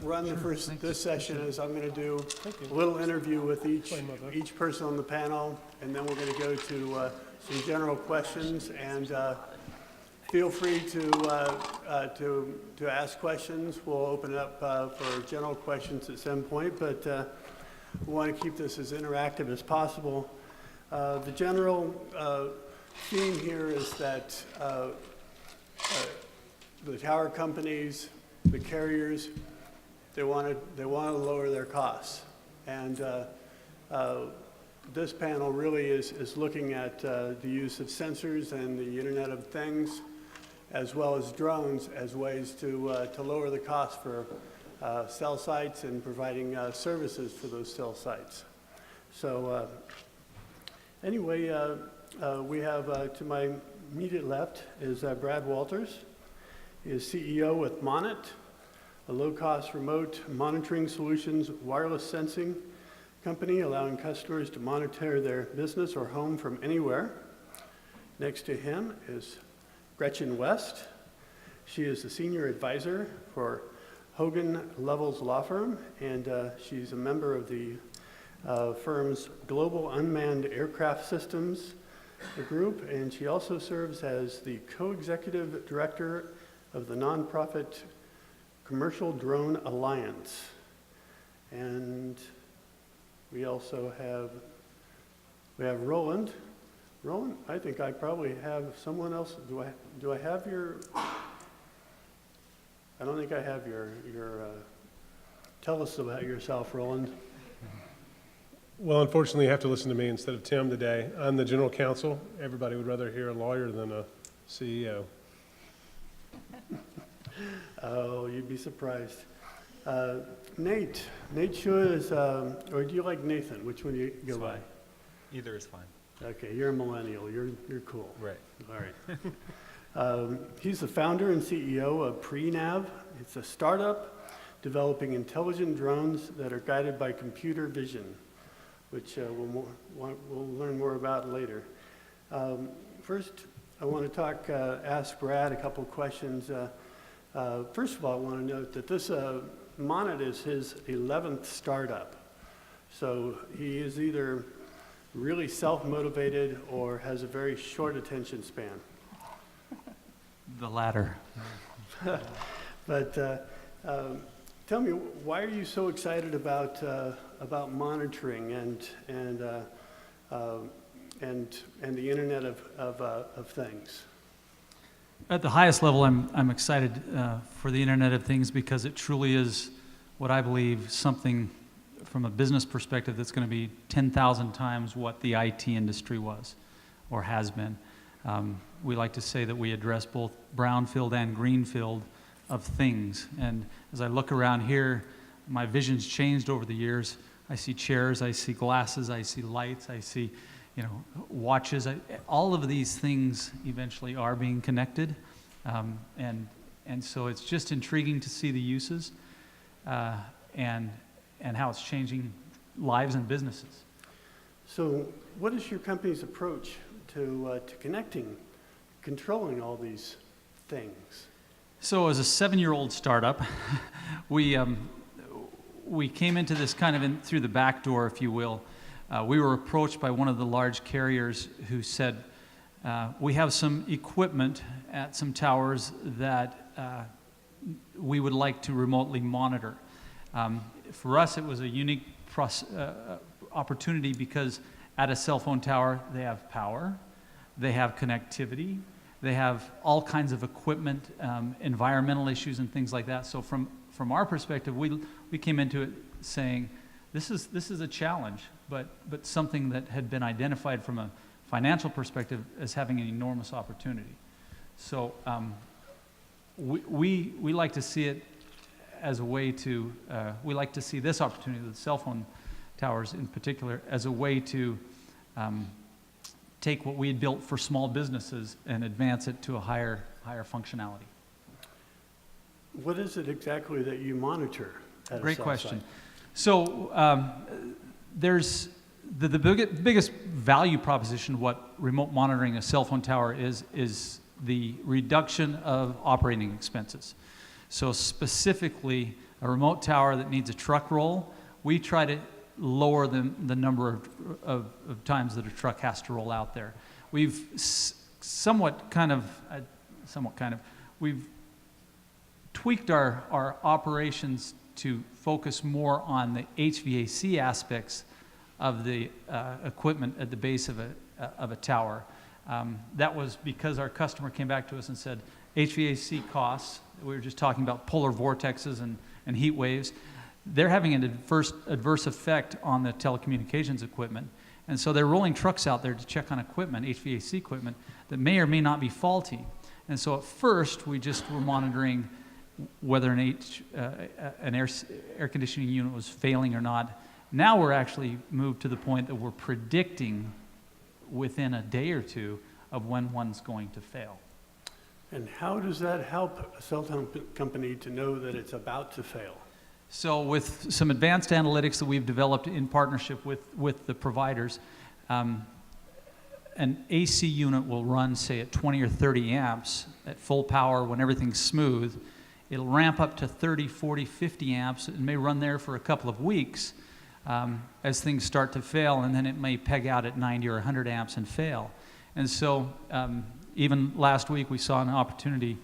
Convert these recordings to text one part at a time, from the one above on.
run this session is I'm going to do a little interview with each person on the panel, and then we're going to go to some general questions. And feel free to ask questions. We'll open it up for general questions at some point, but we want to keep this as interactive as possible. The general theme here is that the tower companies, the carriers, they want to lower their costs, and this panel really is looking at the use of sensors and the Internet of Things, as well as drones, as ways to lower the cost for cell sites and providing services for those cell sites. So anyway, we have to my immediate left is Brad Walters. He is CEO with Monit, a low-cost remote monitoring solutions wireless sensing company allowing customers to monitor their business or home from anywhere. Next to him is Gretchen West. She is the senior advisor for Hogan Lovells Law Firm, and she's a member of the firm's Global Unmanned Aircraft Systems group, and she also serves as the co-executive director of the nonprofit Commercial Drone Alliance. And we also have Roland. Roland, I think I probably have someone else. Do I have your? I don't think I have your. Tell us about yourself, Roland. Well, unfortunately, you have to listen to me instead of Tim today. I'm the general counsel. Everybody would rather hear a lawyer than a CEO. Oh, you'd be surprised. Nate Shua is, or do you like Nathan? Which one do you go by? Either is fine. Okay, you're a millennial. You're cool. Right. All right. He's the founder and CEO of Prenav. It's a startup developing intelligent drones that are guided by computer vision, which we'll learn more about later. First, I want to ask Brad a couple of questions. First of all, I want to note that this Monit is his 11th startup. So he is either really self-motivated or has a very short attention span. The latter. But tell me, why are you so excited about monitoring and the Internet of Things? At the highest level, I'm excited for the Internet of Things because it truly is what I believe something from a business perspective that's going to be 10,000 times what the IT industry was or has been. We like to say that we address both brownfield and greenfield of things. And as I look around here, my vision's changed over the years. I see chairs, I see glasses, I see lights, I see watches. All of these things eventually are being connected. And so it's just intriguing to see the uses and how it's changing lives and businesses. So what is your company's approach to connecting, controlling all these things? So as a 7-year-old startup, we came into this kind of through the back door, if you will. We were approached by one of the large carriers who said, we have some equipment at some towers that we would like to remotely monitor. For us, it was a unique opportunity because at a cell phone tower, they have power, they have connectivity, they have all kinds of equipment, environmental issues and things like that. So from our perspective, we came into it saying, this is a challenge, but something that had been identified from a financial perspective as having an enormous opportunity. So we like to see it as a way to, we like to see this opportunity, the cell phone towers in particular, as a way to take what we had built for small businesses and advance it to a higher functionality. What is it exactly that you monitor at a Great cell question. site? So there's the biggest value proposition what remote monitoring a cell phone tower is the reduction of operating expenses. So specifically, a remote tower that needs a truck roll, we try to lower the number of times that a truck has to roll out there. We've we've tweaked our operations to focus more on the HVAC aspects of the equipment at the base of a tower. That was because our customer came back to us and said, HVAC costs, we were just talking about polar vortexes and heat waves, they're having an adverse effect on the telecommunications equipment. And so they're rolling trucks out there to check on equipment, HVAC equipment, that may or may not be faulty. And so at first, we just were monitoring whether an air conditioning unit was failing or not. Now we're actually moved to the point that we're predicting within a day or two of when one's going to fail. And how does that help a cell phone company to know that it's about to fail? So with some advanced analytics that we've developed in partnership with the providers, an AC unit will run, say, at 20 or 30 amps at full power when everything's smooth. It'll ramp up to 30, 40, 50 amps. It may run there for a couple of weeks as things start to fail, and then it may peg out at 90 or 100 amps and fail. And so even last week we saw an opportunity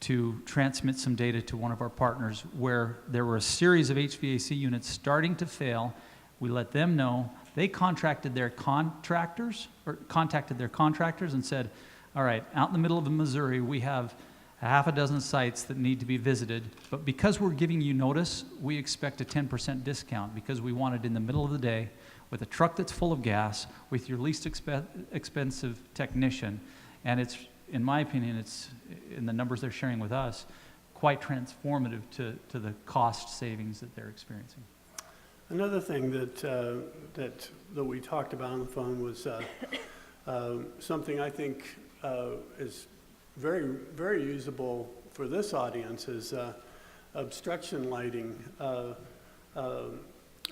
to transmit some data to one of our partners where there were a series of HVAC units starting to fail. We let them know. They contacted their contractors and said, all right, out in the middle of Missouri, we have a half a dozen sites that need to be visited, but because we're giving you notice, we expect a 10% discount because we want it in the middle of the day with a truck that's full of gas, with your least expensive technician, and it's, in my opinion, it's, in the numbers they're sharing with us, quite transformative to the cost savings that they're experiencing. Another thing that we talked about on the phone was something I think is very, very usable for this audience is obstruction lighting, a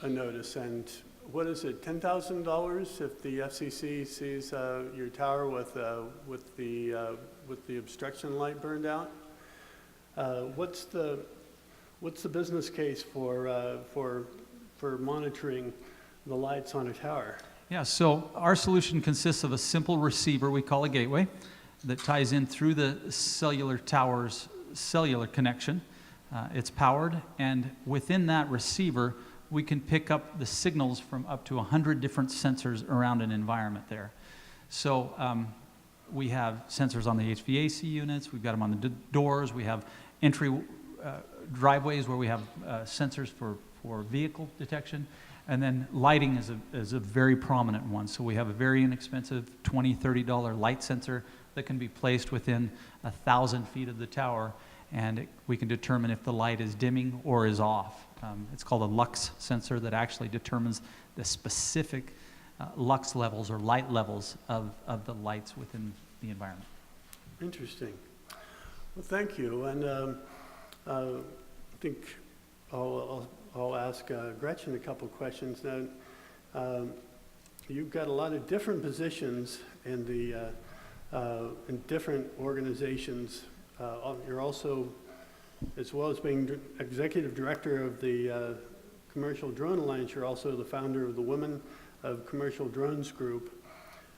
notice. And what is it, $10,000 if the FCC sees your tower with the obstruction light burned out? What's the business case for monitoring the lights on a tower? Yeah, so our solution consists of a simple receiver we call a gateway that ties in through the cellular tower's cellular connection. It's powered, and within that receiver, we can pick up the signals from up to 100 different sensors around an environment there. So we have sensors on the HVAC units, we've got them on the doors, we have entry driveways where we have sensors for vehicle detection, and then lighting is a very prominent one. So we have a very inexpensive $20, $30 light sensor that can be placed within 1,000 feet of the tower, and we can determine if the light is dimming or is off. It's called a lux sensor that actually determines the specific lux levels or light levels of the lights within the environment. Interesting. Well, thank you. And I think I'll ask Gretchen a couple questions now. You've got a lot of different positions in different organizations. You're also, as well as being executive director of the Commercial Drone Alliance, you're also the founder of the Women of Commercial Drones Group.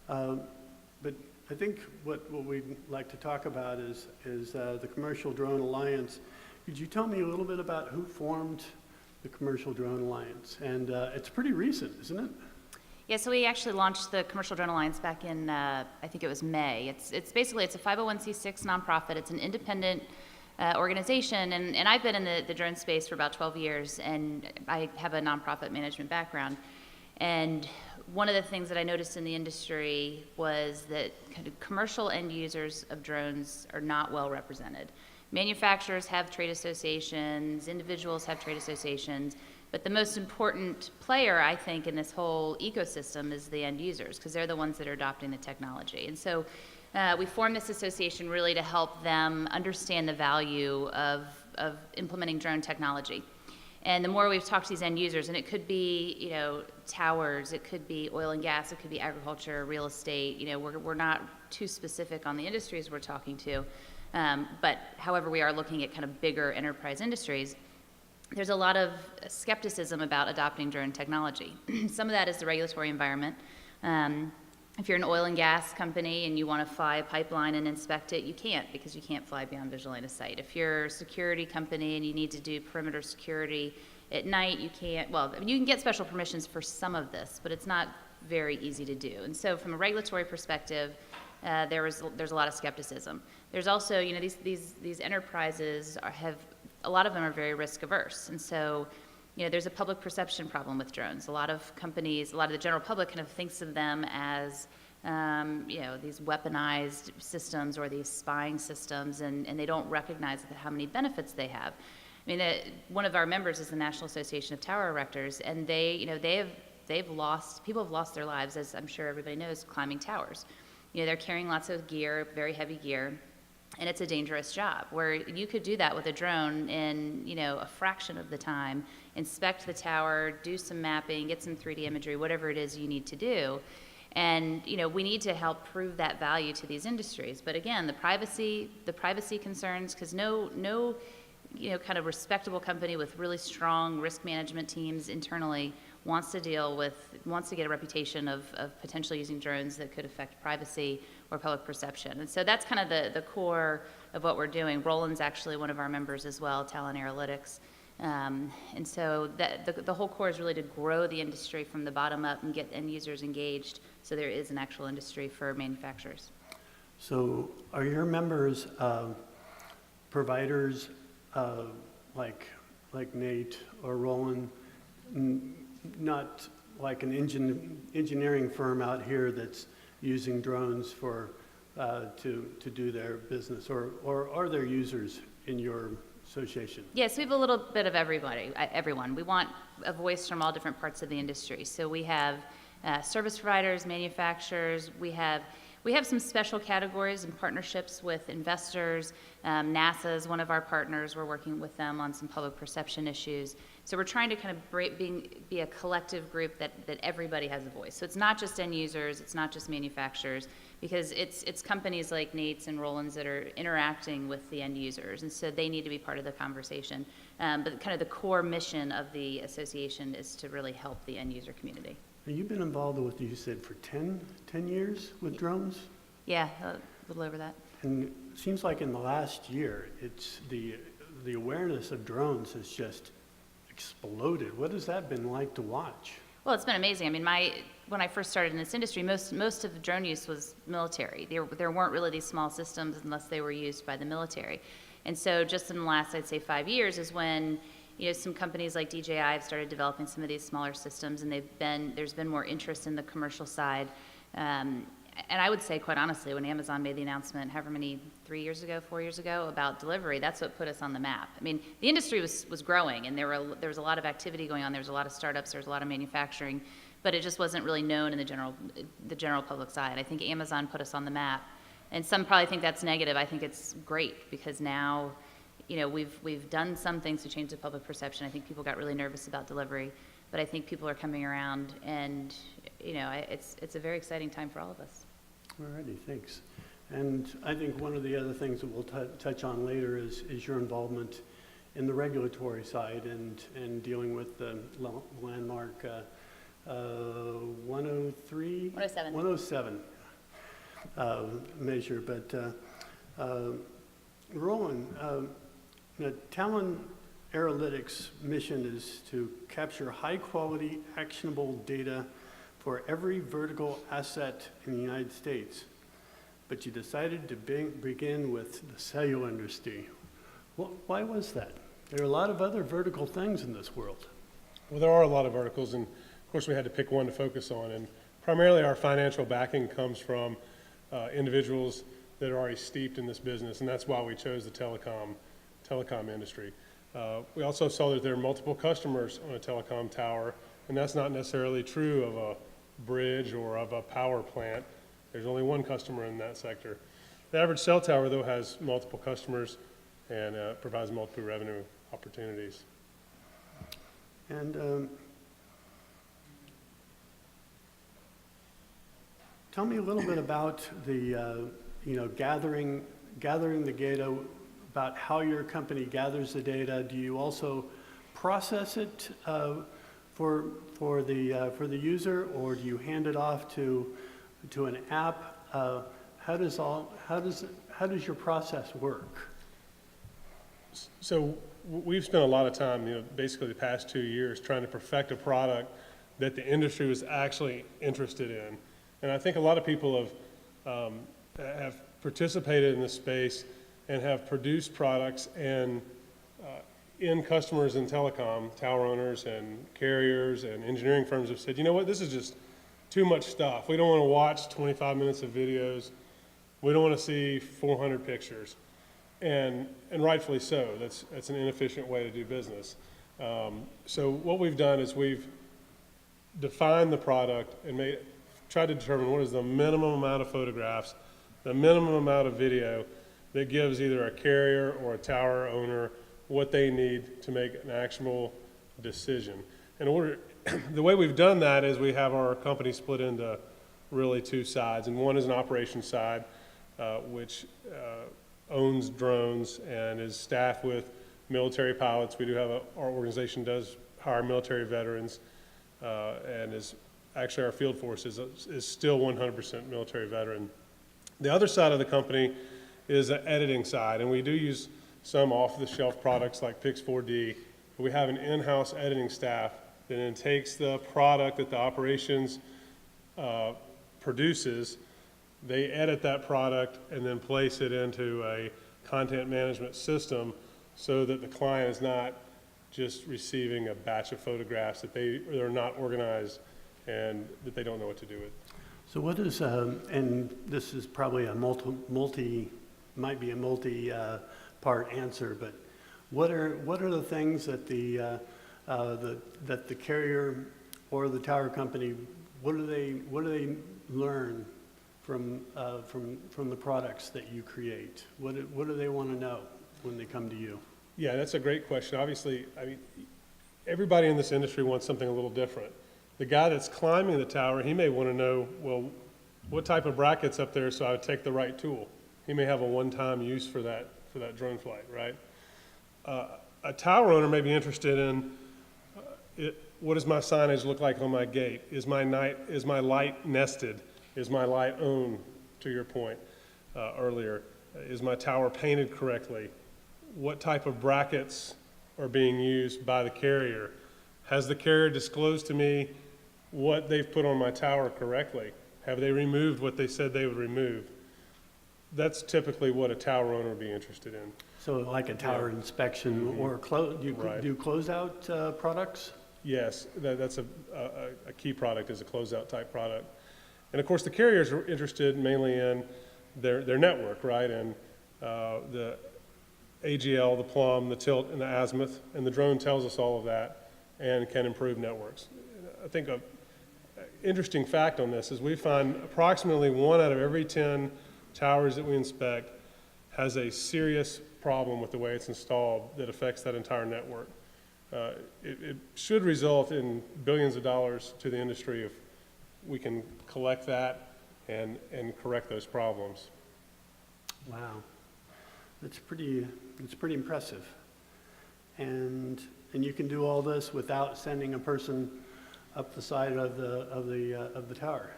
But I think what we'd like to talk about is the Commercial Drone Alliance. Could you tell me a little bit about who formed the Commercial Drone Alliance? And it's pretty recent, isn't it? Yeah, so we actually launched the Commercial Drone Alliance back in, I think it was May. It's basically, it's a 501c6 nonprofit. It's an independent organization, and I've been in the drone space for about 12 years, and I have a nonprofit management background. And one of the things that I noticed in the industry was that kind of commercial end users of drones are not well represented. Manufacturers have trade associations, individuals have trade associations, but the most important player, I think, in this whole ecosystem is the end users, because they're the ones that are adopting the technology. And so we formed this association really to help them understand the value of implementing drone technology. And the more we've talked to these end users, and it could be, towers, it could be oil and gas, it could be agriculture, real estate, we're not too specific on the industries we're talking to, but however, we are looking at kind of bigger enterprise industries. there's a lot of skepticism about adopting drone technology. Some of that is the regulatory environment. If you're an oil and gas company and you want to fly a pipeline and inspect it, you can't, because you can't fly beyond visual line of sight. If you're a security company and you need to do perimeter security at night, you can't. Well, you can get special permissions for some of this, but it's not very easy to do. And so from a regulatory perspective, there's a lot of skepticism. There's also, you know, these enterprises have, a lot of them are very risk averse. And so, you know, there's a public perception problem with drones. A lot of companies, a lot of the general public kind of thinks of them as, you know, these weaponized systems or these spying systems, and they don't recognize how many benefits they have. I mean, one of our members is the National Association of Tower Erectors, and they, you know, people have lost their lives, as I'm sure everybody knows, climbing towers. You know, they're carrying lots of gear, very heavy gear, and it's a dangerous job, where you could do that with a drone in, you know, a fraction of the time, inspect the tower, do some mapping, get some 3D imagery, whatever it is you need to do. And, you know, we need to help prove that value to these industries. But again, the privacy concerns, because no, you know, kind of respectable company with really strong risk management teams internally wants to get a reputation of potentially using drones that could affect privacy or public perception. And so that's kind of the core of what we're doing. Roland's actually one of our members as well, Talent Analytics. And so the whole core is really to grow the industry from the bottom up and get end users engaged, so there is an actual industry for manufacturers. So are your members providers like Nate or Roland, not like an engineering firm out here that's using drones for to do their business, or are there users in your association? Yes, we have a little bit of everyone. We want a voice from all different parts of the industry. So we have service providers, manufacturers. We have some special categories and partnerships with investors. NASA is one of our partners. We're working with them on some public perception issues. So we're trying to kind of be a collective group that everybody has a voice. So it's not just end users, it's not just manufacturers, because it's companies like Nate's and Roland's that are interacting with the end users, and so they need to be part of the conversation. But kind of the core mission of the association is to really help the end user community. Now, you've been involved with, you said, for 10 years with drones? Yeah, a little over that. And it seems like in the last year, it's the awareness of drones has just exploded. What has that been like to watch? Well, it's been amazing. I mean, when I first started in this industry, most of the drone use was military. There weren't really these small systems unless they were used by the military. And so just in the last, I'd say, 5 years is when, you know, some companies like DJI have started developing some of these smaller systems, and there's been more interest in the commercial side. And I would say, quite honestly, when Amazon made the announcement, 4 years ago, about delivery, that's what put us on the map. I mean, the industry was growing, and there was a lot of activity going on. There was a lot of startups, there was a lot of manufacturing, but it just wasn't really known in the general public side. I think Amazon put us on the map, and some probably think that's negative. I think it's great, because now, you know, we've done some things to change the public perception. I think people got really nervous about delivery, but I think people are coming around, and, you know, it's a very exciting time for all of us. All righty, thanks. And I think one of the other things that we'll touch on later is your involvement in the regulatory side and dealing with the landmark 107 measure. But Roland, the Talent Analytics mission is to capture high-quality, actionable data for every vertical asset in the United States. But you decided to begin with the cellular industry. Why was that? There are a lot of other vertical things in this world. Well, there are a lot of verticals, and of course we had to pick one to focus on. And primarily our financial backing comes from individuals that are already steeped in this business, and that's why we chose the telecom industry. We also saw that there are multiple customers on a telecom tower, and that's not necessarily true of a bridge or of a power plant. There's only one customer in that sector. The average cell tower, though, has multiple customers and provides multiple revenue opportunities. And tell me a little bit about the, gathering the data, about how your company gathers the data. Do you also process it for the user, or do you hand it off to an app? How does your process work? So we've spent a lot of time, basically the past 2 years trying to perfect a product that the industry was actually interested in. And I think a lot of people have participated in this space and have produced products, and end customers in telecom, tower owners and carriers and engineering firms have said, you know what, this is just too much stuff. We don't want to watch 25 minutes of videos. We don't want to see 400 pictures. And rightfully so. That's an inefficient way to do business. So what we've done is we've defined the product and tried to determine what is the minimum amount of photographs, the minimum amount of video that gives either a carrier or a tower owner what they need to make an actionable decision. The way we've done that is we have our company split into really two sides, and one is an operations side, which owns drones and is staffed with military pilots. We do have our organization does hire military veterans, and is actually our field force is still 100% military veteran. The other side of the company is the editing side, and we do use some off-the-shelf products like Pix4D. We have an in-house editing staff that then takes the product that the operations produces, they edit that product and then place it into a content management system so that the client is not just receiving a batch of photographs that they're not organized and that they don't know what to do with. So what is, and this is probably a might be a multi-part answer, but what are the things that the carrier or the tower company, what do they learn from the products that you create? What do they want to know when they come to you? Yeah, that's a great question. Obviously, I mean, everybody in this industry wants something a little different. The guy that's climbing the tower, he may want to know, well, what type of bracket's up there so I would take the right tool. He may have a one-time use for that drone flight, right? A tower owner may be interested in what does my signage look like on my gate? Is my light nested? Is my light on, to your point earlier? Is my tower painted correctly? What type of brackets are being used by the carrier? Has the carrier disclosed to me what they've put on my tower correctly? Have they removed what they said they would remove? That's typically what a tower owner would be interested in. So like a tower inspection or do you do closeout products? Yes, that's a key product is a closeout type product. And of course the carriers are interested mainly in their network, right? And the AGL, the plumb, the tilt, and the azimuth, and the drone tells us all of that and can improve networks. I think an interesting fact on this is we find approximately 1 out of every 10 towers that we inspect has a serious problem with the way it's installed that affects that entire network. It should result in billions of dollars to the industry if we can collect that and correct those problems. Wow, that's pretty impressive. And you can do all this without sending a person up the side of the tower.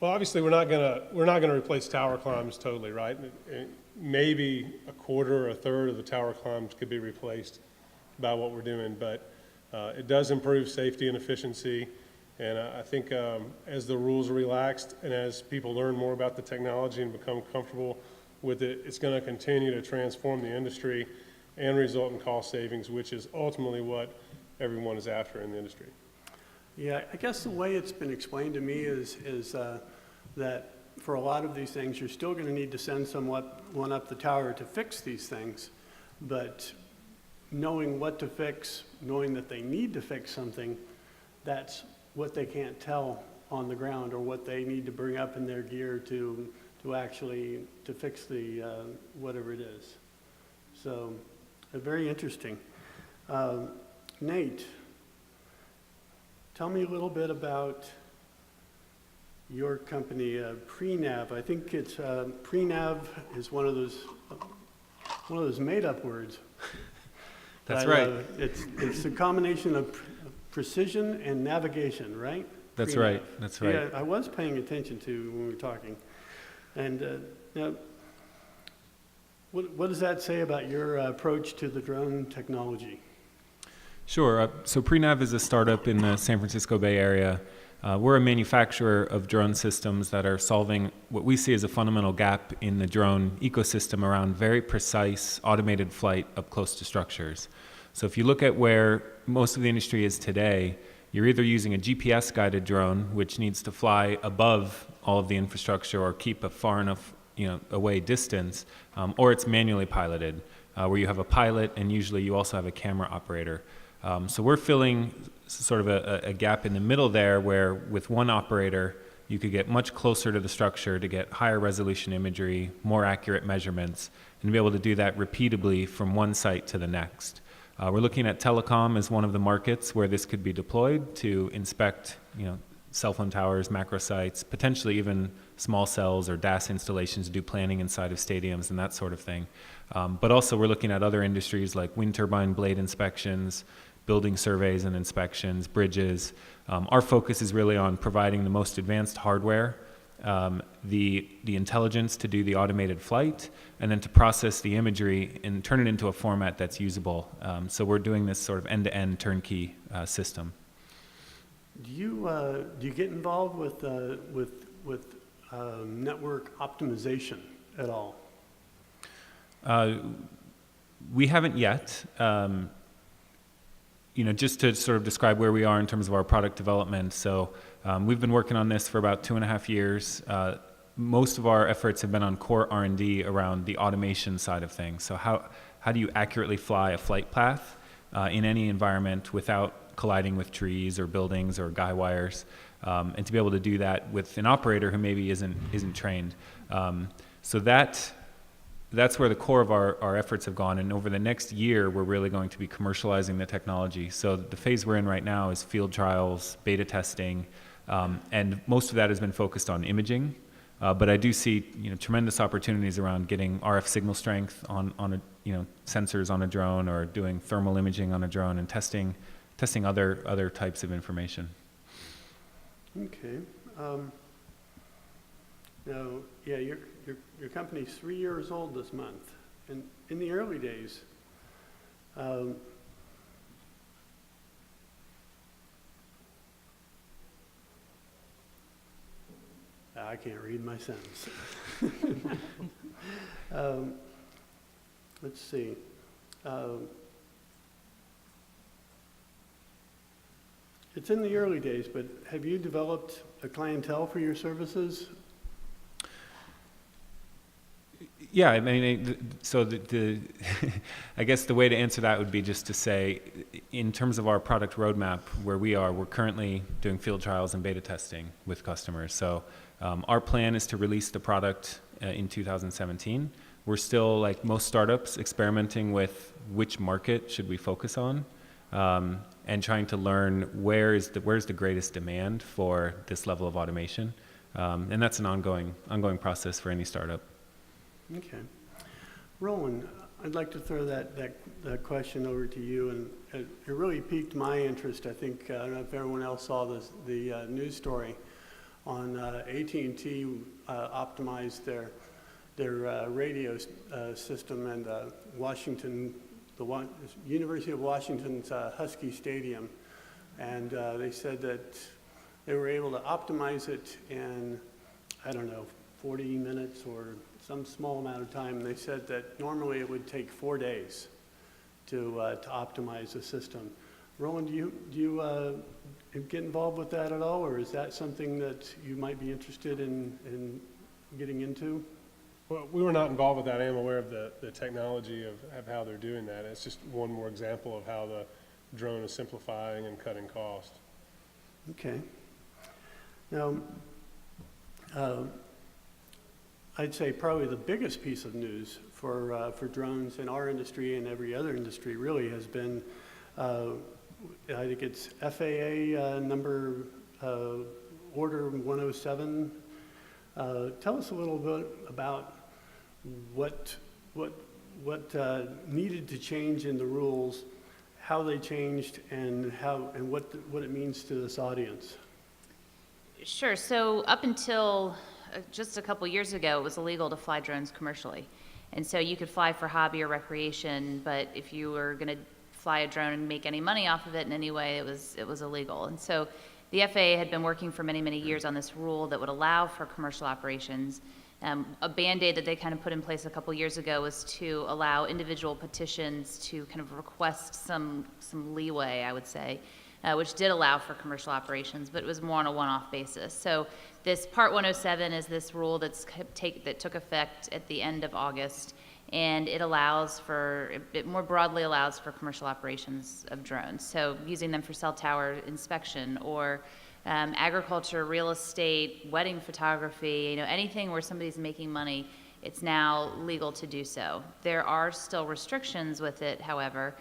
Well, obviously, we're not gonna replace tower climbs totally, right? Maybe a quarter or a third of the tower climbs could be replaced by what we're doing, but it does improve safety and efficiency. And I think as the rules are relaxed and as people learn more about the technology and become comfortable with it, it's going to continue to transform the industry and result in cost savings, which is ultimately what everyone is after in the industry. Yeah, I guess the way it's been explained to me is that for a lot of these things, you're still going to need to send someone up the tower to fix these things, but knowing what to fix, knowing that they need to fix something, that's what they can't tell on the ground or what they need to bring up in their gear to actually fix the whatever it is. So very interesting. Nate, tell me a little bit about your company, Prenav. I think it's Prenav is one of those made-up words. That's I right. love it. It's a combination of precision and navigation, right? That's Pre-nav. right. That's right. Yeah, I was paying attention to when we were talking. And now, what does that say about your approach to the drone technology? Sure. So Prenav is a startup in the San Francisco Bay Area. We're a manufacturer of drone systems that are solving what we see as a fundamental gap in the drone ecosystem around very precise automated flight up close to structures. So if you look at where most of the industry is today, you're either using a GPS-guided drone, which needs to fly above all of the infrastructure or keep a far enough away distance, or it's manually piloted, where you have a pilot and usually you also have a camera operator. So we're filling sort of a gap in the middle there where with one operator, you could get much closer to the structure to get higher resolution imagery, more accurate measurements, and be able to do that repeatably from one site to the next. We're looking at telecom as one of the markets where this could be deployed to inspect, cell phone towers, macro sites, potentially even small cells or DAS installations, do planning inside of stadiums and that sort of thing. But also we're looking at other industries like wind turbine blade inspections, building surveys and inspections, bridges. Our focus is really on providing the most advanced hardware, the intelligence to do the automated flight, and then to process the imagery and turn it into a format that's usable. So we're doing this sort of end-to-end turnkey system. Do you get involved with network optimization at all? We haven't yet. Just to sort of describe where we are in terms of our product development. So we've been working on this for about 2.5 years. Most of our efforts have been on core R&D around the automation side of things. So how do you accurately fly a flight path in any environment without colliding with trees or buildings or guy wires, and to be able to do that with an operator who maybe isn't trained. So that's where the core of our efforts have gone. And over the next year, we're really going to be commercializing the technology. So the phase we're in right now is field trials, beta testing, and most of that has been focused on imaging. But I do see tremendous opportunities around getting RF signal strength on sensors on a drone, or doing thermal imaging on a drone, and testing other types of information. Okay. Now, yeah, your company's 3 years old this month, and in the early days, I can't read my sentence. Let's see. It's in the early days, but have you developed a clientele for your services? Yeah, I mean, so I guess the way to answer that would be just to say, in terms of our product roadmap, where we're currently doing field trials and beta testing with customers. So our plan is to release the product in 2017. We're still, like most startups, experimenting with which market should we focus on, and trying to learn where's the greatest demand for this level of automation. And that's an ongoing process for any startup. Okay. Roland, I'd like to throw that question over to you, and it really piqued my interest. I think, I don't know if everyone else saw the news story on AT&T optimized their radio system, and University of Washington's Husky Stadium, and they said that they were able to optimize it in, I don't know, 40 minutes or some small amount of time. They said that normally it would take 4 days to optimize the system. Roland, do you get involved with that at all, or is that something that you might be interested in getting into? Well, we were not involved with that. I am aware of the technology of how they're doing that. It's just one more example of how the drone is simplifying and cutting cost. Okay. Now, I'd say probably the biggest piece of news for drones in our industry and every other industry really has been, I think it's FAA number order 107. Tell us a little bit about what needed to change in the rules how they changed and what it means to this audience. Sure. So up until just a couple years ago, it was illegal to fly drones commercially. And so you could fly for hobby or recreation, but if you were going to fly a drone and make any money off of it in any way, it was illegal. And so the FAA had been working for many, many years on this rule that would allow for commercial operations. A Band-Aid that they kind of put in place a couple years ago was to allow individual petitions to kind of request some leeway, I would say, which did allow for commercial operations, but it was more on a one-off basis. So this Part 107 is this rule that took effect at the end of August, and it more broadly allows for commercial operations of drones. So using them for cell tower inspection or agriculture, real estate, wedding photography, anything where somebody's making money, it's now legal to do so. There are still restrictions with it, however.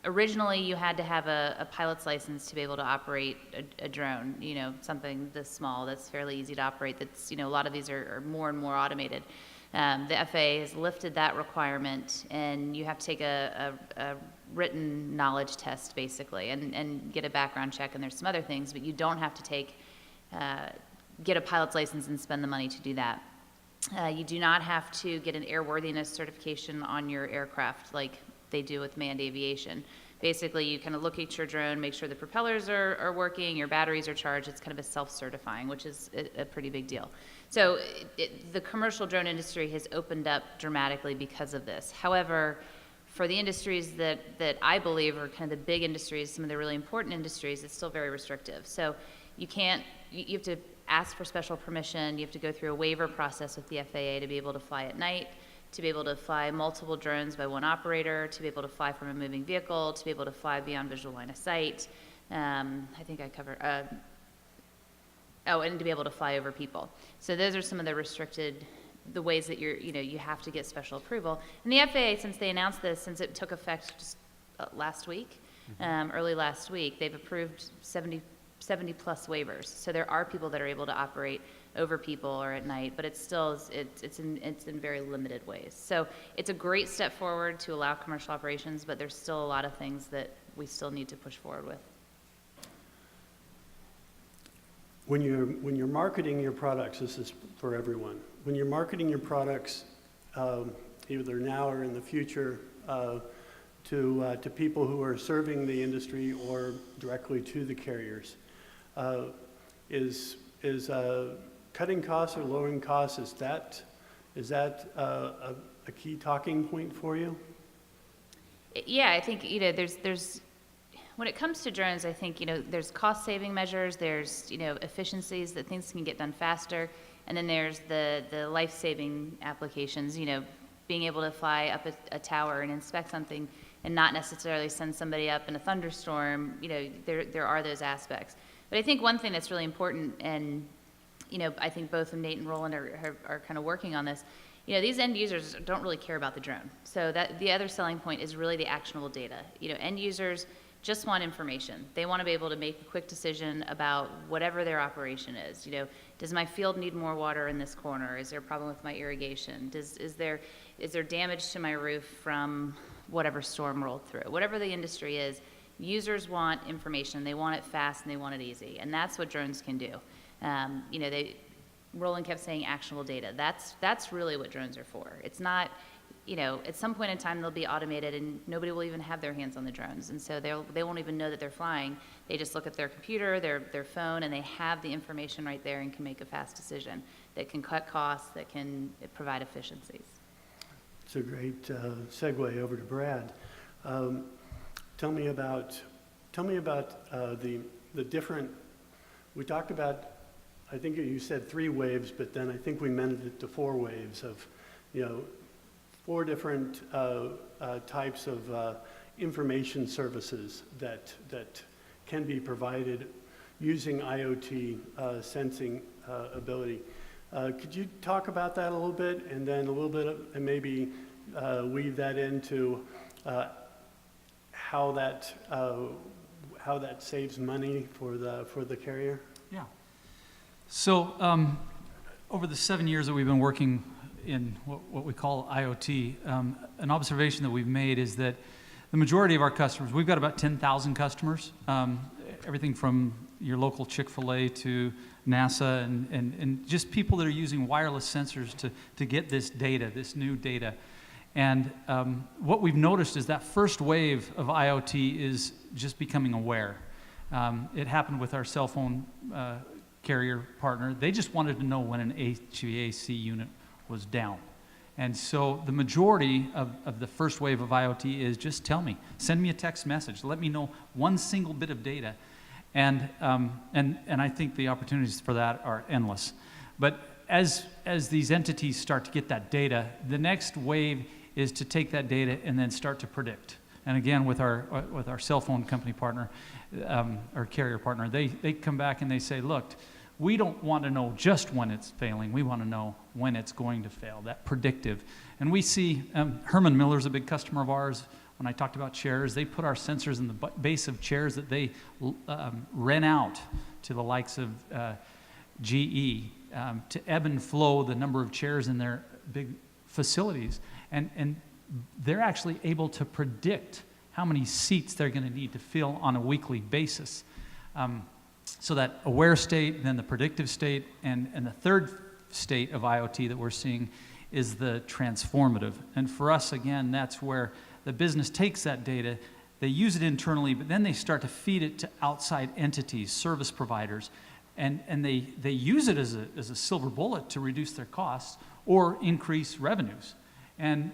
Originally, you had to have a pilot's license to be able to operate a drone, something this small that's fairly easy to operate. That's, a lot of these are more and more automated. The FAA has lifted that requirement, and you have to take a written knowledge test, basically, and get a background check, and there's some other things, but you don't have to get a pilot's license and spend the money to do that. You do not have to get an airworthiness certification on your aircraft like they do with manned aviation. Basically, you kind of look at your drone, make sure the propellers are working, your batteries are charged. It's kind of a self-certifying, which is a pretty big deal. So the commercial drone industry has opened up dramatically because of this. However, for the industries that I believe are kind of the big industries, some of the really important industries, it's still very restrictive. So you have to ask for special permission. You have to go through a waiver process with the FAA to be able to fly at night, to be able to fly multiple drones by one operator, to be able to fly from a moving vehicle, to be able to fly beyond visual line of sight. I think I covered, and to be able to fly over people. So those are some of the ways that you have to get special approval. And the FAA, since they announced this, since it took effect just last week, early last week, they've approved 70 plus waivers. So there are people that are able to operate over people or at night, but it's in very limited ways. So it's a great step forward to allow commercial operations, but there's still a lot of things that we still need to push forward with. When you're marketing your products, this is for everyone. When you're marketing your products, either now or in the future, to people who are serving the industry or directly to the carriers, is cutting costs or lowering costs, is that a key talking point for you? Yeah, I think there's when it comes to drones, I think there's cost saving measures, there's efficiencies that things can get done faster, and then there's the life saving applications. Being able to fly up a tower and inspect something and not necessarily send somebody up in a thunderstorm. There are those aspects. But I think one thing that's really important, and I think both Nate and Roland are kind of working on this. These end users don't really care about the drone. So that the other selling point is really the actionable data. End users just want information. They want to be able to make a quick decision about whatever their operation is. Does my field need more water in this corner? Is there a problem with my irrigation? Is there damage to my roof from whatever storm rolled through? Whatever the industry is, users want information. They want it fast and they want it easy, and that's what drones can do. Roland kept saying actionable data. That's really what drones are for. It's not, at some point in time they'll be automated and nobody will even have their hands on the drones, and so they won't even know that they're flying. They just look at their computer, their phone, and they have the information right there and can make a fast decision that can cut costs, that can provide efficiencies. It's a great segue over to Brad. Tell me about the different. We talked about, I think you said 3 waves, but then I think we meant it to 4 waves of, 4 different types of information services that can be provided using IoT sensing ability. Could you talk about that a little bit, and then a little bit, and maybe weave that into how that saves money for the carrier? Yeah. So over the 7 years that we've been working in what we call IoT, an observation that we've made is that the majority of our customers, we've got about 10,000 customers, everything from your local Chick-fil-A to NASA and just people that are using wireless sensors to get this data, this new data. And what we've noticed is that first wave of IoT is just becoming aware. It happened with our cell phone carrier partner. They just wanted to know when an HVAC unit was down. And so the majority of the first wave of IoT is just tell me, send me a text message, let me know one single bit of data. And I think the opportunities for that are endless. But as these entities start to get that data, the next wave is to take that data and then start to predict. And again, with our cell phone company partner, or carrier partner, they come back and they say, look, we don't want to know just when it's failing. We want to know when it's going to fail, that predictive. And we see, Herman Miller's a big customer of ours. When I talked about chairs, they put our sensors in the base of chairs that they rent out to the likes of GE to ebb and flow the number of chairs in their big facilities. And they're actually able to predict how many seats they're going to need to fill on a weekly basis. So that aware state, then the predictive state, and the third state of IoT that we're seeing is the transformative. And for us, again, that's where the business takes that data, they use it internally, but then they start to feed it to outside entities, service providers, and they use it as a silver bullet to reduce their costs or increase revenues. And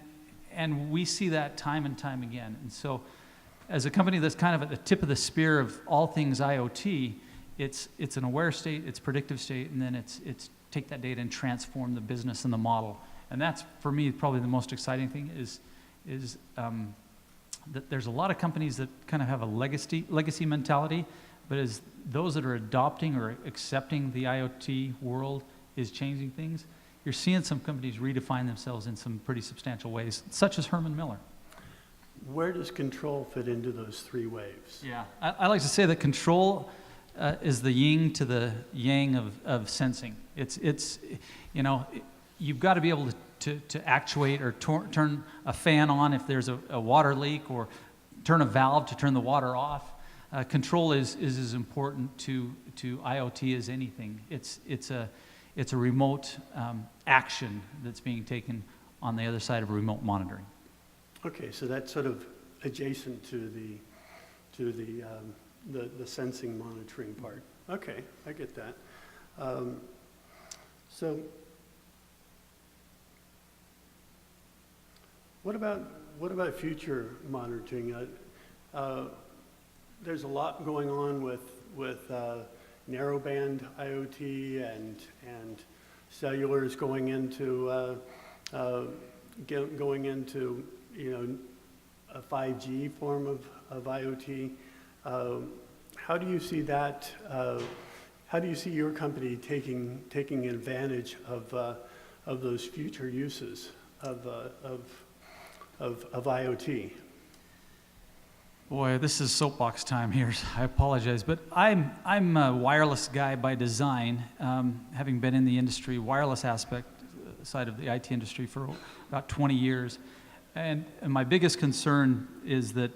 we see that time and time again. And so as a company that's kind of at the tip of the spear of all things IoT, it's an aware state, it's predictive state, and then it's take that data and transform the business and the model. And that's, for me, probably the most exciting thing is that there's a lot of companies that kind of have a legacy mentality, but as those that are adopting or accepting the IoT world is changing things, you're seeing some companies redefine themselves in some pretty substantial ways, such as Herman Miller. Where does control fit into those three waves? Yeah, I like to say that control is the yin to the yang of sensing. It's you know, you've got to be able to actuate or turn a fan on if there's a water leak, or turn a valve to turn the water off. Control is as important to IoT as anything. It's a remote action that's being taken on the other side of remote monitoring. Okay, so that's sort of adjacent to the sensing monitoring part. Okay, I get that. So what about future monitoring? There's a lot going on with narrowband IoT and cellulars going into you know, a 5G form of IoT. How do you see that? How do you see your company taking advantage of those future uses of IoT? Boy, this is soapbox time here. I apologize, but I'm a wireless guy by design, having been in the industry, wireless aspect side of the IT industry for about 20 years. And my biggest concern is that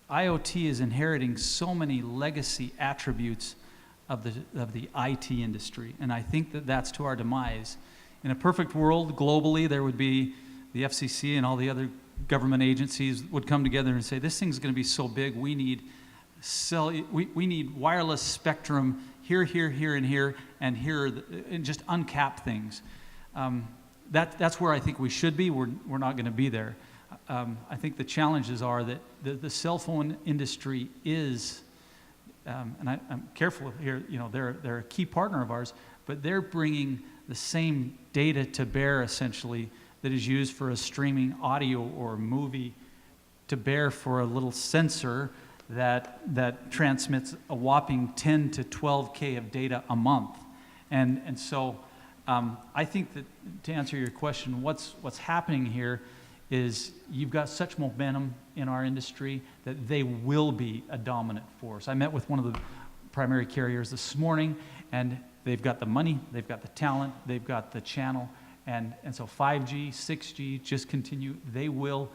IoT is inheriting so many legacy attributes of the IT industry, and I think that that's to our demise. In a perfect world, globally, there would be the FCC and all the other government agencies would come together and say, this thing's going to be so big, we need wireless spectrum here, here, here, and here, and here, and just uncap things. That's where I think we should be. We're not going to be there. I think the challenges are that the cell phone industry is, and I'm careful here, you know, they're a key partner of ours, but they're bringing the same data to bear, essentially, that is used for a streaming audio or movie to bear for a little sensor that transmits a whopping 10 to 12K of data a month. And so I think that, to answer your question, what's happening here is you've got such momentum in our industry that they will be a dominant force. I met with one of the primary carriers this morning, and they've got the money, they've got the talent, they've got the channel, and so 5G, 6G, just continue. They will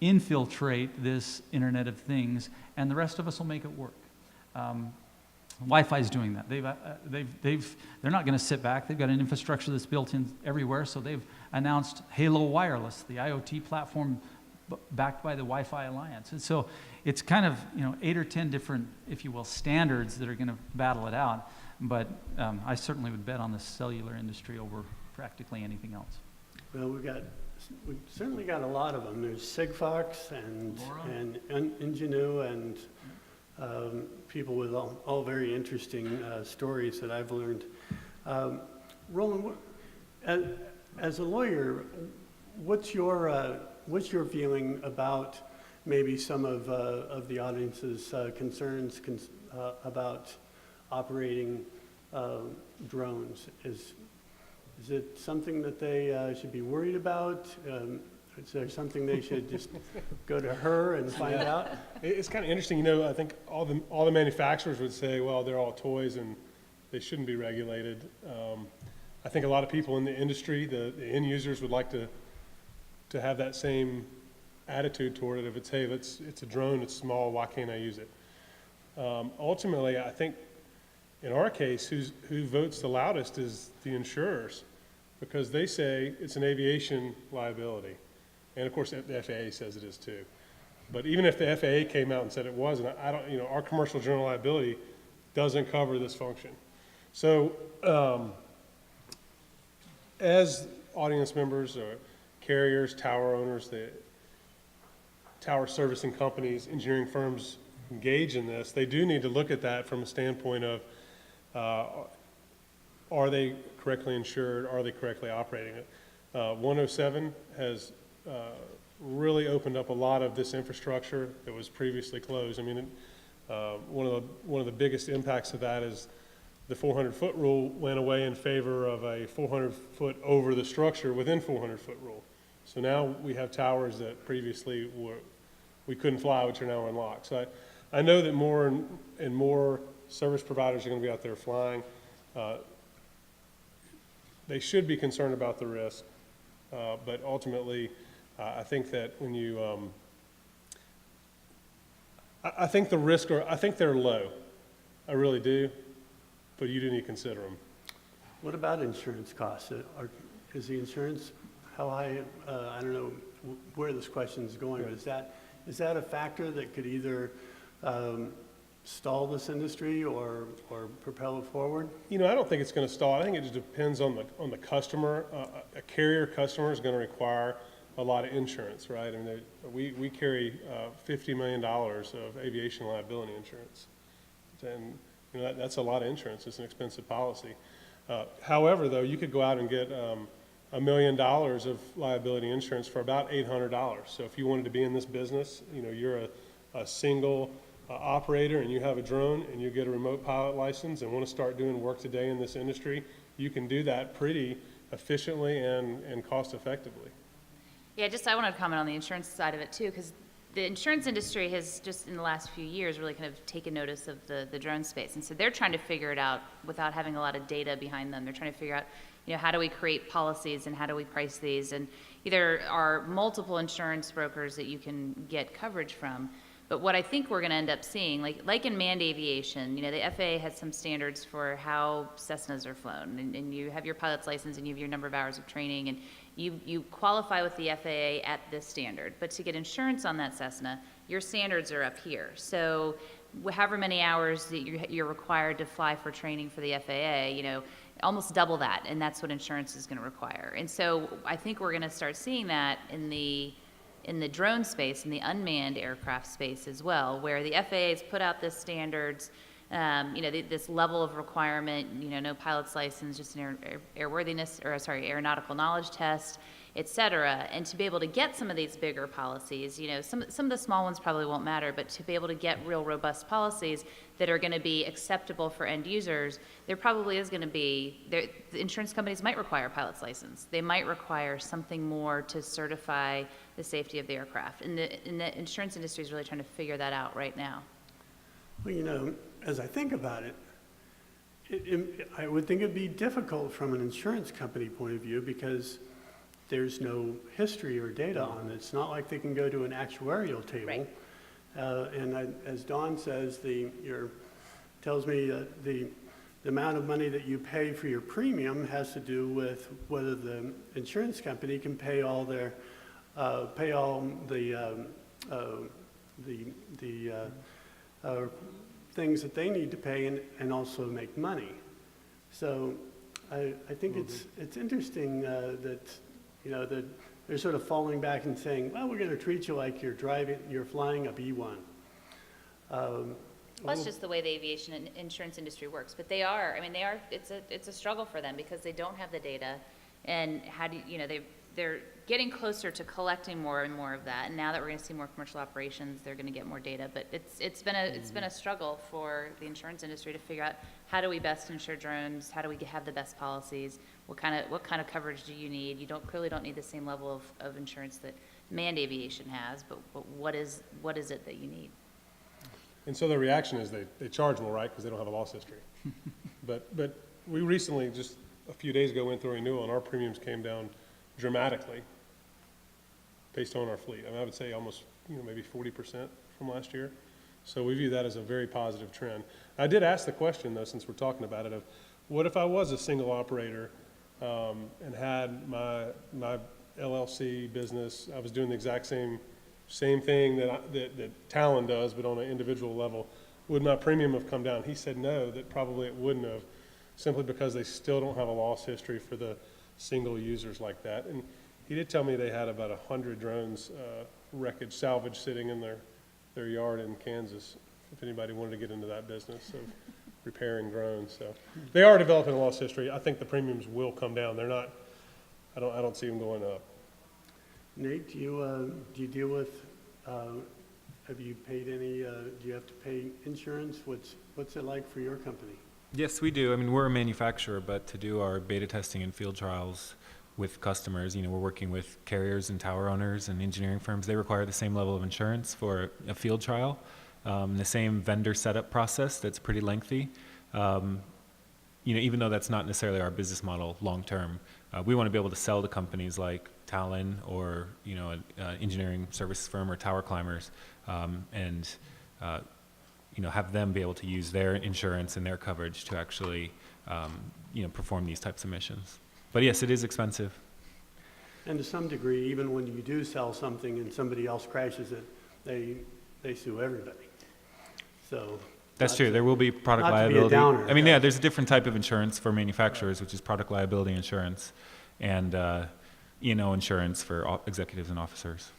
infiltrate this Internet of Things, and the rest of us will make it work. Wi-Fi is doing that. They're not going to sit back. They've got an infrastructure that's built in everywhere, so they've announced Halo Wireless, the IoT platform backed by the Wi-Fi Alliance. And so it's kind of, 8 or 10 different, if you will, standards that are going to battle it out. But I certainly would bet on the cellular industry over practically anything else. Well, we've certainly got a lot of them. There's Sigfox and Ingenu and people with all very interesting stories that I've learned. Roland, as a lawyer, what's your feeling about maybe some of the audience's concerns about operating drones? Is it something that they should be worried about? Is there something they should just go to her and find out? It's kind of interesting, I think all the manufacturers would say, well, they're all toys and they shouldn't be regulated. I think a lot of people in the industry, the end users, would like to have that same attitude toward it. If it's, hey, it's a drone, it's small, why can't I use it? Ultimately, I think in our case, who votes the loudest is the insurers, because they say it's an aviation liability. And of course, the FAA says it is too. But even if the FAA came out and said it wasn't, our commercial general liability doesn't cover this function. So as audience members or carriers, tower owners, the tower servicing companies, engineering firms engage in this, they do need to look at that from a standpoint of, are they correctly insured? Are they correctly operating it? 107 has really opened up a lot of this infrastructure that was previously closed. I mean, one of the biggest impacts of that is the 400-foot rule went away in favor of a 400-foot over the structure within 400-foot rule. So now we have towers that previously we couldn't fly, which are now unlocked. So I know that more and more service providers are going to be out there flying. They should be concerned about the risk, but ultimately, I think that when you, I think the risk, I think they're low. I really do, but you do need to consider them. What about insurance costs? Is the insurance, how high, I don't know where this question is going, but is that a factor that could either stall this industry or propel it forward? I don't think it's going to stall. I think it just depends on the customer. A carrier customer is going to require a lot of insurance, right? I mean, we carry $50 million of aviation liability insurance, and that's a lot of insurance. It's an expensive policy. However, though, you could go out and get $1 million of liability insurance for about $800. So if you wanted to be in this business, you're a single operator and you have a drone and you get a remote pilot license and want to start doing work today in this industry, you can do that pretty efficiently and cost effectively. Yeah, I wanted to comment on the insurance side of it too, because the insurance industry has just in the last few years really kind of taken notice of the drone space. And so they're trying to figure it out without having a lot of data behind them. They're trying to figure out, how do we create policies and how do we price these? And there are multiple insurance brokers that you can get coverage from. But what I think we're going to end up seeing, like in manned aviation, the FAA has some standards for how Cessnas are flown, and you have your pilot's license and you have your number of hours of training, and you qualify with the FAA at this standard. But to get insurance on that Cessna, your standards are up here. So however many hours that you're required to fly for training for the FAA, almost double that, and that's what insurance is going to require. And so I think we're going to start seeing that in the drone space, in the unmanned aircraft space as well, where the FAA has put out this standards, this level of requirement, no pilot's license, just an aeronautical knowledge test, et cetera. And to be able to get some of these bigger policies, some of the small ones probably won't matter, but to be able to get real robust policies that are going to be acceptable for end users, there probably is going to be, the insurance companies might require a pilot's license. They might require something more to certify the safety of the aircraft. And the insurance industry is really trying to figure that out right now. Well, as I think about it, I would think it'd be difficult from an insurance company point of view, because there's no history or data on it. It's not like they can go to an actuarial table. Right. As Dawn says, tells me that the amount of money that you pay for your premium has to do with whether the insurance company can pay all the things that they need to pay and also make money. So I think it's interesting that that they're sort of falling back and saying, well, we're going to treat you like you're flying a B-1. Plus just the way the aviation and insurance industry works. But they are, it's a struggle for them because they don't have the data. And how do they're getting closer to collecting more and more of that. And now that we're going to see more commercial operations, they're going to get more data. But it's been a struggle for the insurance industry to figure out how do we best insure drones? How do we have the best policies? What kind of coverage do you need? You clearly don't need the same level of insurance that manned aviation has. But what is it that you need? And so the reaction is they charge more, right, because they don't have a loss history. But we recently, just a few days ago, went through a renewal, and our premiums came down dramatically based on our fleet. I would say almost maybe 40% from last year. So we view that as a very positive trend. I did ask the question, though, since we're talking about it, of what if I was a single operator and had my LLC business, I was doing the exact same thing that Talon does, but on an individual level, would my premium have come down? He said no, that probably it wouldn't have, simply because they still don't have a loss history for the single users like that. And he did tell me they had about 100 drones, wreckage, salvage, sitting in their yard in Kansas, if anybody wanted to get into that business of repairing drones. So they are developing a loss history. I think the premiums will come down. They're not, I don't see them going up. Nate, do you deal with, have you paid any, do you have to pay insurance? What's it like for your company? Yes, we do. We're a manufacturer, but to do our beta testing and field trials with customers, we're working with carriers and tower owners and engineering firms. They require the same level of insurance for a field trial, the same vendor setup process that's pretty lengthy. Even though that's not necessarily our business model long term, we want to be able to sell to companies like Talon or an engineering services firm or tower climbers, and have them be able to use their insurance and their coverage to actually perform these types of missions. But yes, it is expensive. And to some degree, even when you do sell something and somebody else crashes it, they sue everybody. So that's true. There will be product not liability. To be a downer, yeah, there's a different type of insurance for manufacturers, which is product liability insurance, and E&O insurance for executives and officers.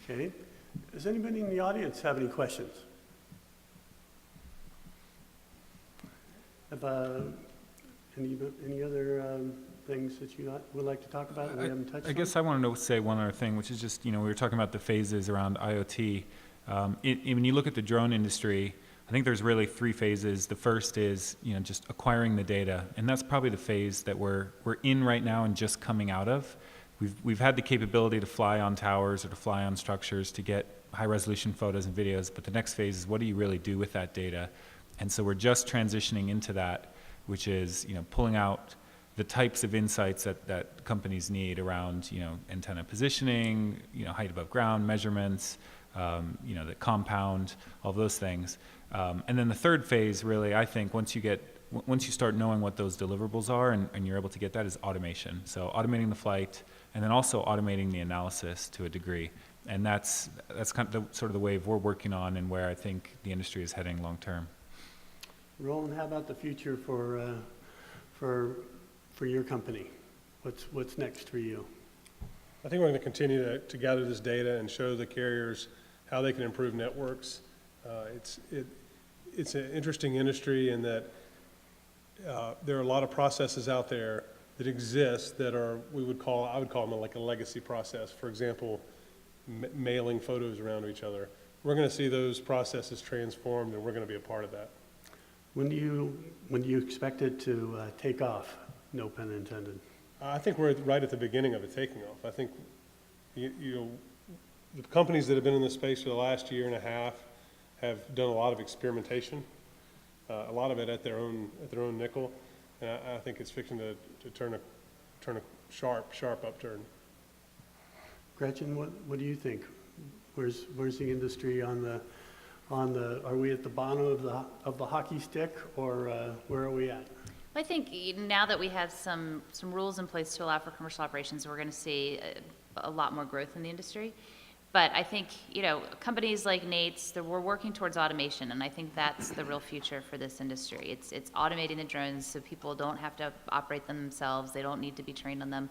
Okay. Does anybody in the audience have any questions? Any other things that you would like to talk about that we haven't touched on? I guess I wanted to say one other thing, which is just, we were talking about the phases around IoT. When you look at the drone industry, I think there's really three phases. The first is, just acquiring the data, and that's probably the phase that we're in right now and just coming out of. We've had the capability to fly on towers or to fly on structures to get high-resolution photos and videos, but the next phase is what do you really do with that data? And so we're just transitioning into that, which is, pulling out the types of insights that companies need around, antenna positioning, height above ground measurements, the compound, all those things. And then the third phase, really, I think, once you start knowing what those deliverables are and you're able to get that, is automation. So automating the flight, and then also automating the analysis to a degree. And that's kind of sort of the wave we're working on, and where I think the industry is heading long term. Roland, how about the future for your company? What's next for you? I think we're going to continue to gather this data and show the carriers how they can improve networks. It's an interesting industry in that there are a lot of processes out there that exist that are, I would call them like a legacy process. For example, mailing photos around to each other. We're going to see those processes transformed, and we're going to be a part of that. When do you expect it to take off? No pun intended. I think we're right at the beginning of it taking off. I think the companies that have been in this space for the last year and a half have done a lot of experimentation, a lot of it at their own nickel, and I think it's fixing to turn turn a sharp upturn. Gretchen, what do you think? Where's the industry on the, are we at the bottom of the hockey stick, or where are we at? I think now that we have some rules in place to allow for commercial operations, we're going to see a lot more growth in the industry. But I think, companies like Nate's, we're working towards automation, and I think that's the real future for this industry. It's automating the drones so people don't have to operate them themselves. They don't need to be trained on them.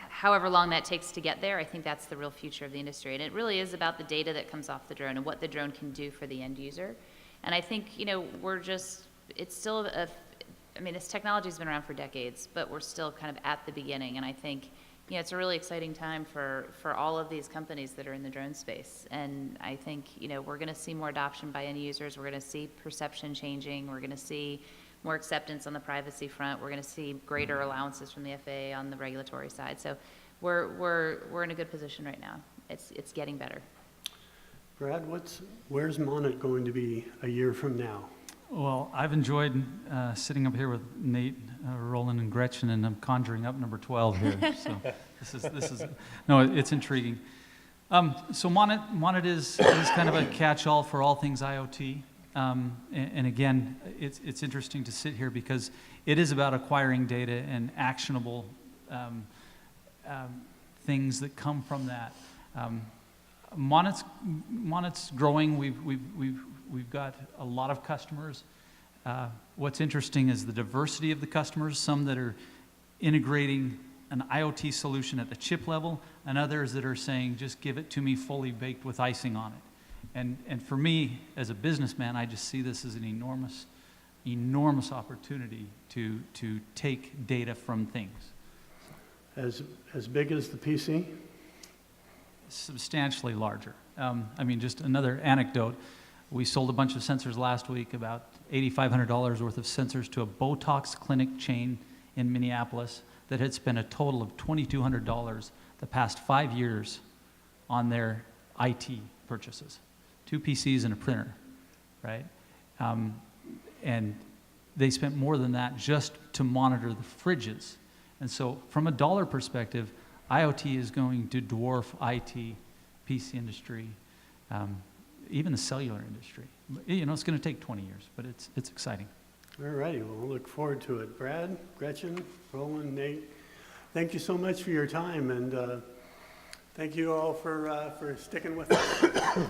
However long that takes to get there, I think that's the real future of the industry. And it really is about the data that comes off the drone and what the drone can do for the end user. And I think, it's still this technology's been around for decades, but we're still kind of at the beginning. And I think, it's a really exciting time for all of these companies that are in the drone space. And I think, we're going to see more adoption by end users. We're going to see perception changing. We're going to see more acceptance on the privacy front. We're going to see greater allowances from the FAA on the regulatory side. So we're in a good position right now. It's getting better. Brad, where's Monit going to be a year from now? Well, I've enjoyed sitting up here with Nate, Roland, and Gretchen, and I'm conjuring up number 12 here. So this is no, it's intriguing. So Monit is kind of a catch-all for all things IoT. And again, it's interesting to sit here because it is about acquiring data and actionable things that come from that. Monit's growing. We've got a lot of customers. What's interesting is the diversity of the customers, some that are integrating an IoT solution at the chip level, and others that are saying, just give it to me fully baked with icing on it. And for me, as a businessman, I just see this as an enormous opportunity to take data from things. As big as the PC? Substantially larger. Just another anecdote. We sold a bunch of sensors last week, about $8,500 worth of sensors to a Botox clinic chain in Minneapolis that had spent a total of $2,200 the past 5 years on their IT purchases. 2 PCs and a printer, right? And they spent more than that just to monitor the fridges. And so from a dollar perspective, IoT is going to dwarf IT, PC industry, even the cellular industry. It's going to take 20 years, but it's exciting. All righty, well, we'll look forward to it. Brad, Gretchen, Roland, Nate, thank you so much for your time, and thank you all for sticking with us.